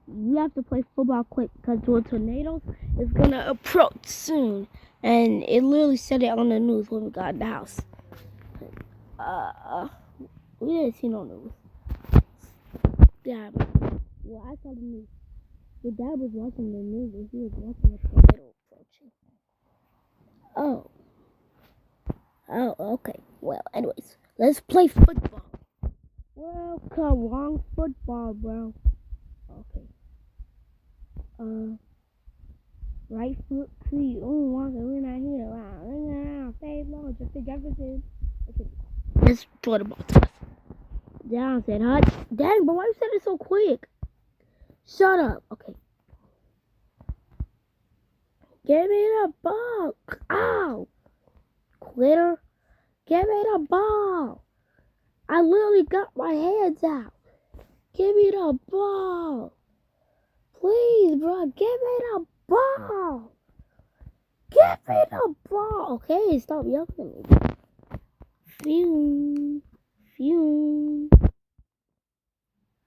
we have to play football quick because the tornado is gonna approach soon, and it literally said it on the news when we got in the house. We didn't see no news. Yeah, well, I saw the news. Your dad was watching the news and he was watching the tornado approaching. Oh, okay. Well, anyways, let's play football. Well, come on, football, bro. Okay. Right foot free. Oh, we're not here. Wow. Save Lord, Justin Jefferson. Okay. Let's throw the ball to us. Down said, hot. Dang, but why you said it so quick? Shut up. Okay. Give me the ball. Ow. Quitter. Give me the ball. I literally got my hands out. Give me the ball. Please, bro. Give me the ball. Give me the ball. Okay, stop yelling at me. Phew. Phew.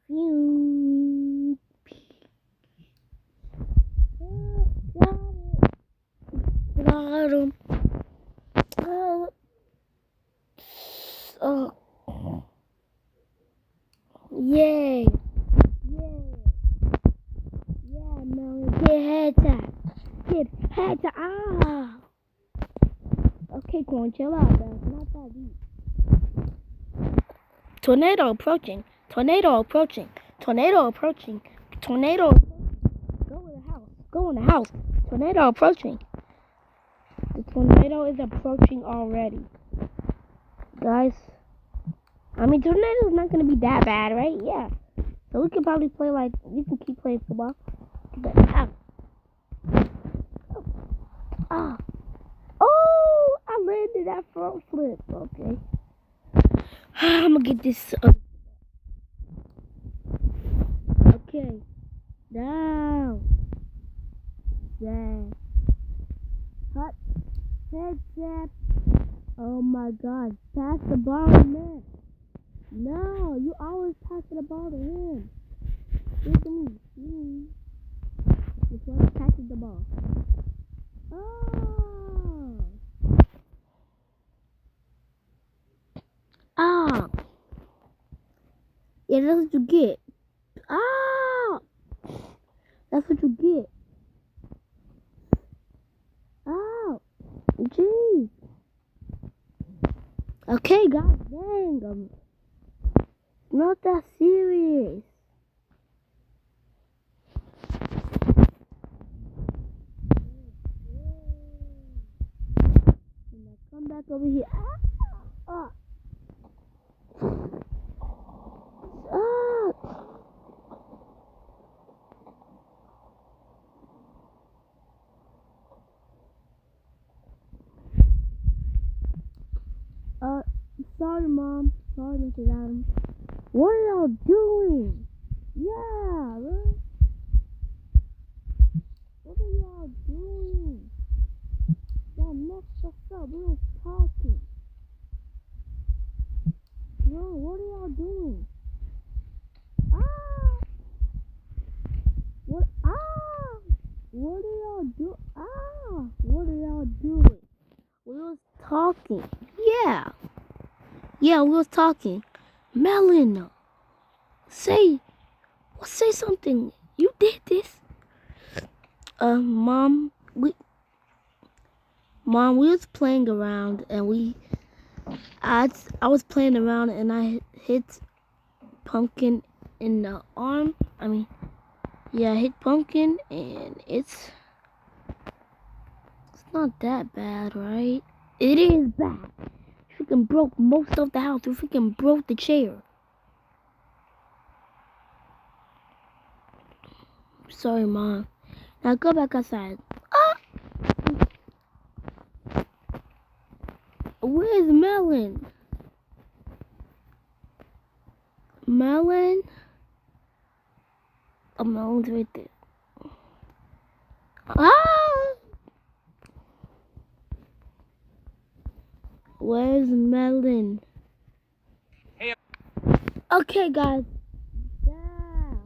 Phew. Got him. Oh. Yay. Yeah, man. Get head tap. Get head tap. Ah. Okay, Corn, chill out, man. It's not that deep. Tornado approaching. Tornado approaching. Tornado approaching. Tornado. Go in the house. Go in the house. Tornado approaching. The tornado is approaching already. Guys. I mean, tornado's not going to be that bad, right? Yeah. So we can probably play we can keep playing football. But, Oh, I landed that front flip. Okay. I'm going to get this. Okay. Down. Down. Hot. Head tap. Oh my God. Pass the ball, man. No, you always pass the ball to him. Look at me. This one passes the ball. Oh. Ah. Yeah, that's what you get. Ah. That's what you get. Oh. Gee. Okay, guys. Dang. Not that serious. Come back over here. Ah. Sorry, Mom. Sorry, Mrs. Adams. What are y'all doing? Yeah, right? What are y'all doing? Y'all messed us up. We was talking. Bro, what are y'all doing? Ah! What? Ah! What are y'all doing? Ah! What are y'all doing? We was talking. Yeah. Yeah, we was talking. Melon, say something. You did this. Mom, we was playing around and I was playing around and I hit Pumpkin in the arm. I hit Pumpkin and it's not that bad, right? It is bad. Freaking broke most of the house. We freaking broke the chair. Sorry, Mom. Now go back outside. Ah! Where's Melon? Melon? Oh, Melon's right there. Ah! Where's Melon? Hey. Okay, guys. Down.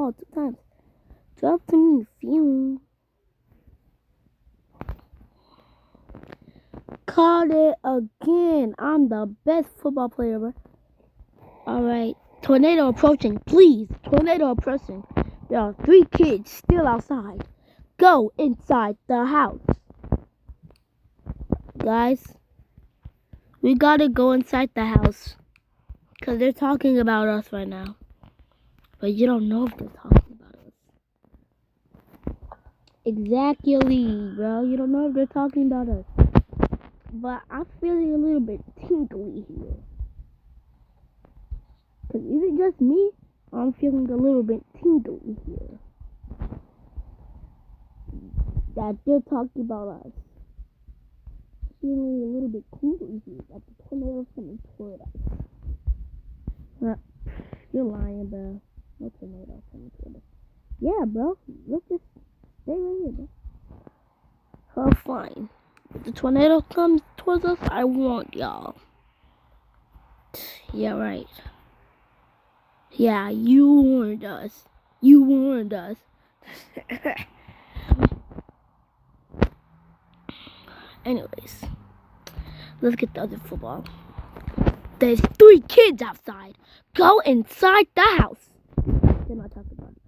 ball 2 times. Drop to me, Fume. Caught it again. I'm the best football player ever. Alright. Tornado approaching. Please. Tornado approaching. There are 3 kids still outside. Go inside the house. Guys. We gotta go inside the house. Because they're talking about us right now. But you don't know if they're talking about us. Exactly, bro. You don't know if they're talking about us. But I'm feeling a little bit tingly here. Because is it just me? I'm feeling a little bit tingly here. That they're talking about us. Feeling a little bit tingly here. That the tornado's coming toward us. You're lying, bro. No tornado coming toward us. Yeah, bro. Let's just stay right here, bro. Oh, fine. If the tornado comes towards us, I want y'all. Yeah, right. Yeah, you warned us. You warned us. Anyways, let's get the other football. There's 3 kids outside. Go inside the house. They're not talking about it.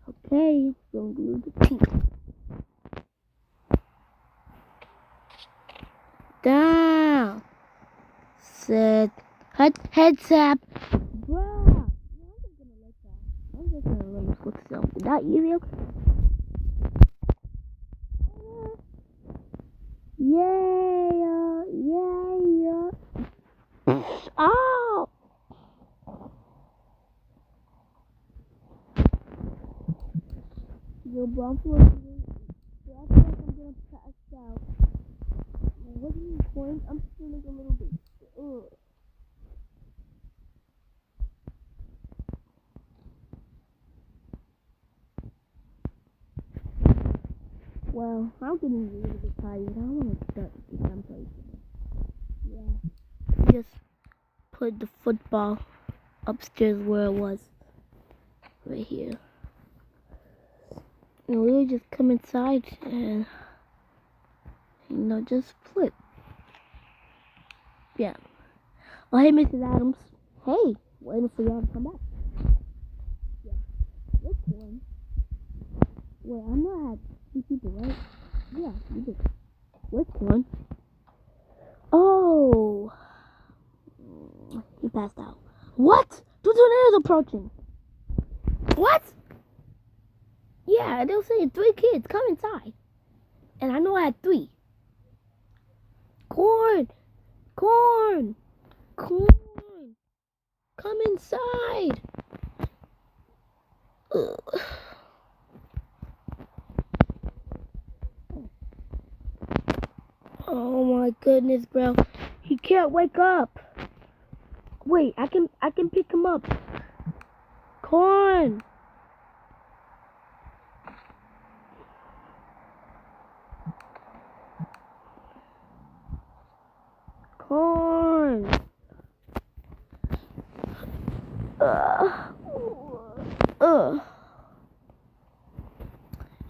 Okay, don't do the pink. Down. Sit. Head tap. Bruh. I'm just gonna let you go to self. Is that easy? Yeah. Oh! Yo, bro, I feel like I'm gonna pass out. What are you doing? I'm feeling a little bit. Well, I'm getting a little bit tired. I want to start someplace. Yeah. Just put the football upstairs where it was. Right here. And we would just come inside and, just flip. Yeah. Oh, hey, Mrs. Adams. Hey, waiting for y'all to come back. Yeah. Which one? Wait, I know I had 2 people, right? Yeah, you did. Which one? Oh. He passed out. What? The tornado's approaching. What? Yeah, they were saying 3 kids, come inside. And I know I had 3. Corn. Come inside. Ugh. Oh my goodness, bro. He can't wake up. Wait, I can pick him up. Corn.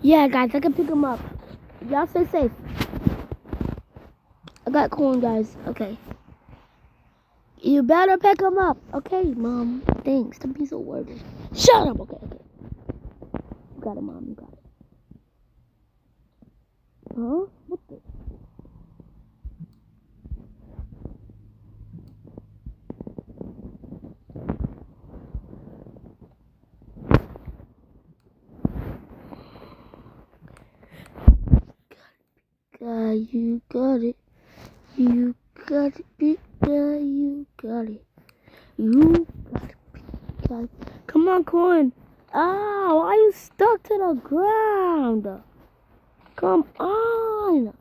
Yeah, guys, I can pick him up. Y'all stay safe. I got corn, guys. Okay. You better pick him up. Okay, Mom. Thanks. Don't be so worried. Shut up. Okay. You got it, Mom. You got it. Huh? What the? You got it. You got it, big guy. You got it. You got it, big guy. Come on, Corn. Ah, why are you stuck to the ground? Come on.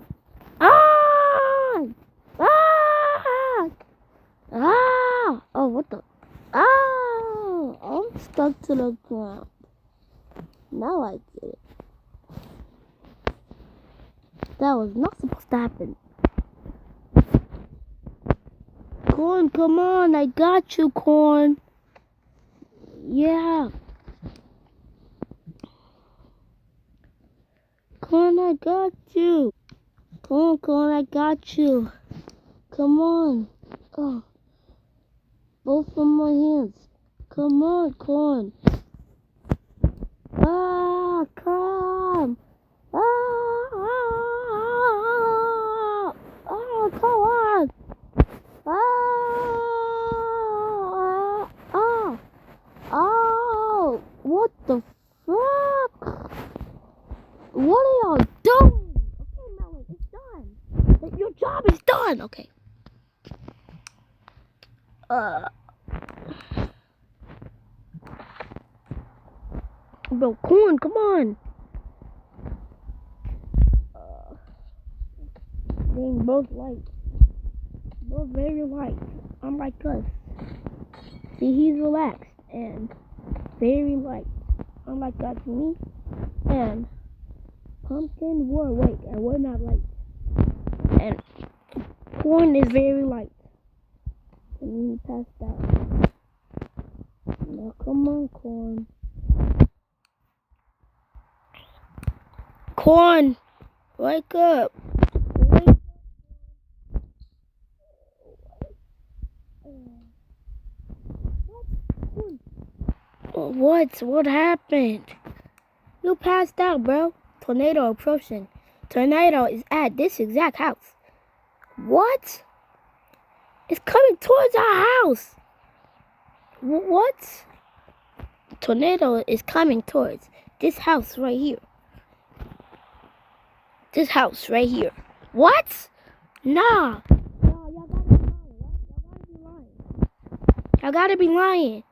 Ah! Oh, what the? Ah! I'm stuck to the ground. Now I get it. That was not supposed to happen. Corn, come on. I got you, Corn. Yeah. Corn, I got you. Corn, I got you. Come on. Oh, both of my hands. Come on, Corn. Ah, come. Ah, come on. What the fuck? What are y'all doing? Okay, Melon, it's done. Your job is done. Okay. Bro, Corn, come on. They both light. Both very light. Unlike us. See, he's relaxed and very light. Unlike us, me and Pumpkin were awake and we're not light. And Corn is very light. And he passed out. Now come on, Corn. Corn, wake up. Wake up. What happened? You passed out, bro. Tornado approaching. Tornado is at this exact house. What? It's coming towards our house. What? Tornado is coming towards this house right here. This house right here. What? Nah. Y'all gotta be lying.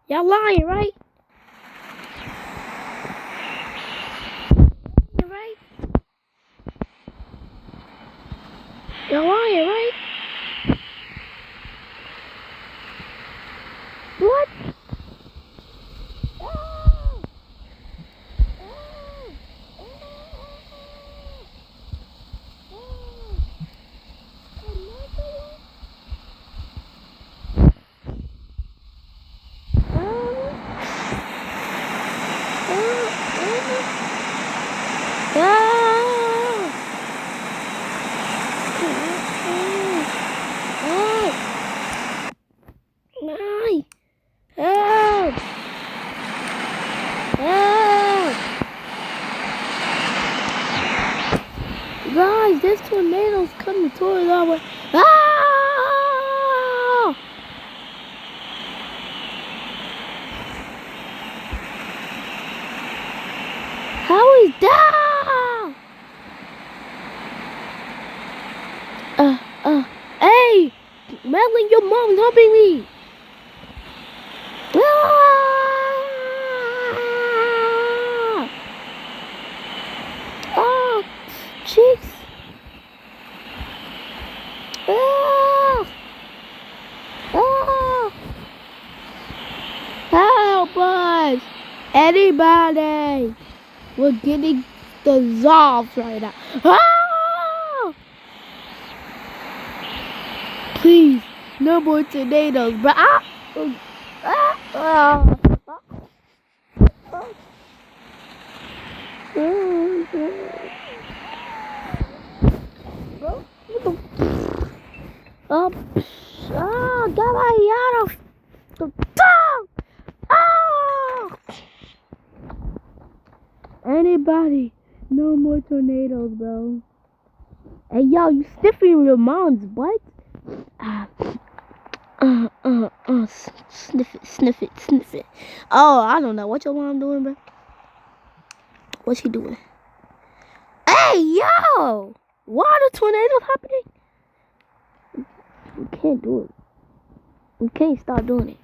Y'all lying, right? Right? Y'all lying, right? What? Guys, this tornado's coming towards our way. Ah! How is that? Hey! Madeline, your mom's helping me! Oh, cheeks! Help us! Anybody! We're getting dissolved right now. Please, no more tornadoes, but get my out of the Anybody, no more tornadoes, bro. Hey, yo, you sniffing your mom's butt? Sniff it. Oh, I don't know. What your mom doing, bro? What's she doing? Hey, yo! Why are the tornadoes happening? We can't do it. We can't stop doing it.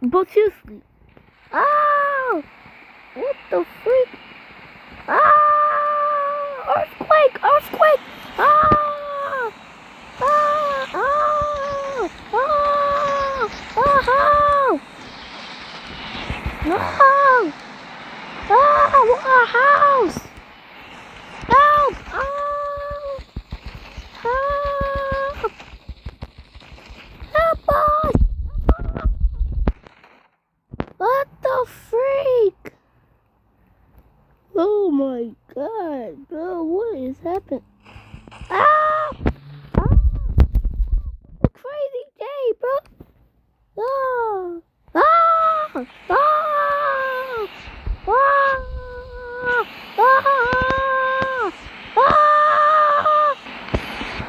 But seriously. Oh! What the freak? Ah! Earthquake! Ah! No! Our house! Help! Help! Help us! What the freak? Oh my god, bro, what is happening? Ah! Ah! It's a crazy day, bro. Ah! Ah! Ah! Ah! Ah! Ah!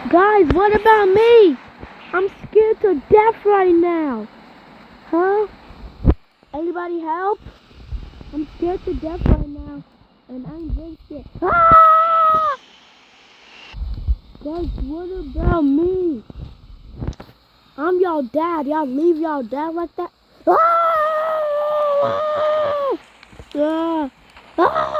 Guys, what about me? I'm scared to death right now. Huh? Anybody help? I'm scared to death right now. And I'm very scared. Ah! Guys, what about me? I'm y'all dad. Y'all leave y'all dad like that? Ah! Ah! Ah!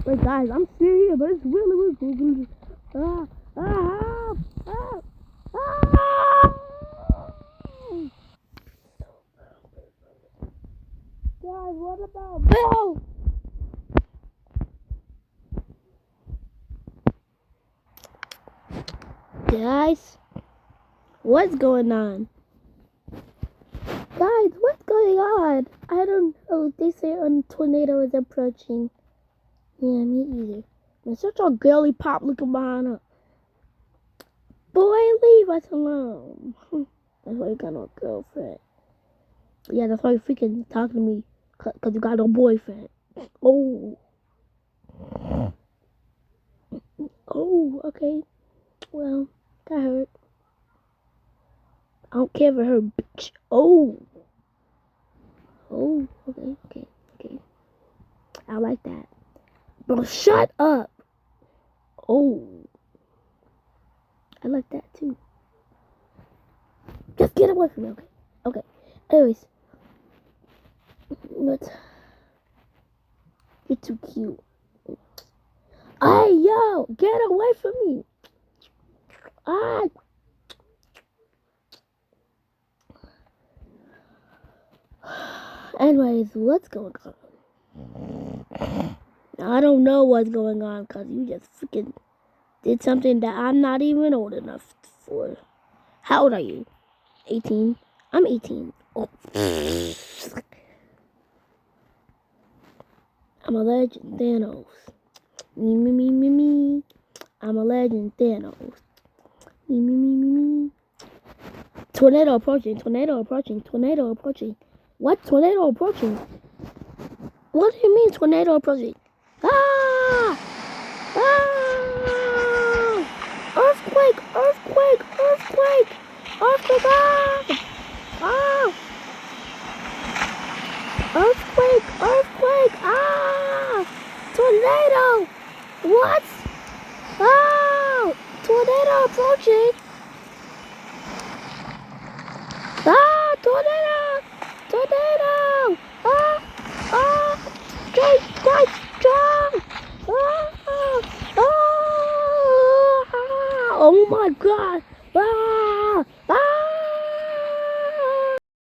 Wait, guys, I'm serious, but it's really cool. Ah! Ah! Ah! Ah! Guys, what about Bill? Guys, what's going on? Guys, what's going on? I don't know. They say a tornado is approaching. Yeah, me either. There's such a girly pop looking behind her. Boy, leave us alone. That's why you got no girlfriend. Yeah, that's why you freaking talking to me. Cause you got no boyfriend. Oh. Oh, okay. Well, that hurt. I don't care if it hurt, bitch. Oh. Oh, okay. I like that. Bro, shut up. Oh. I like that too. Just get away from me, okay. Anyways. But you're too cute. Hey, yo, get away from me. Ah. Anyways, what's going on? I don't know what's going on because you just freaking did something that I'm not even old enough for. How old are you? 18? I'm 18. Oh. I'm a legend, Thanos. Me. I'm a legend, Thanos. Me. Tornado approaching. What? Tornado approaching? What do you mean tornado approaching? Ah! Ah! Earthquake! Ah! Ah! Earthquake! Ah! Tornado! What? Ah! Tornado approaching! Ah! Tornado!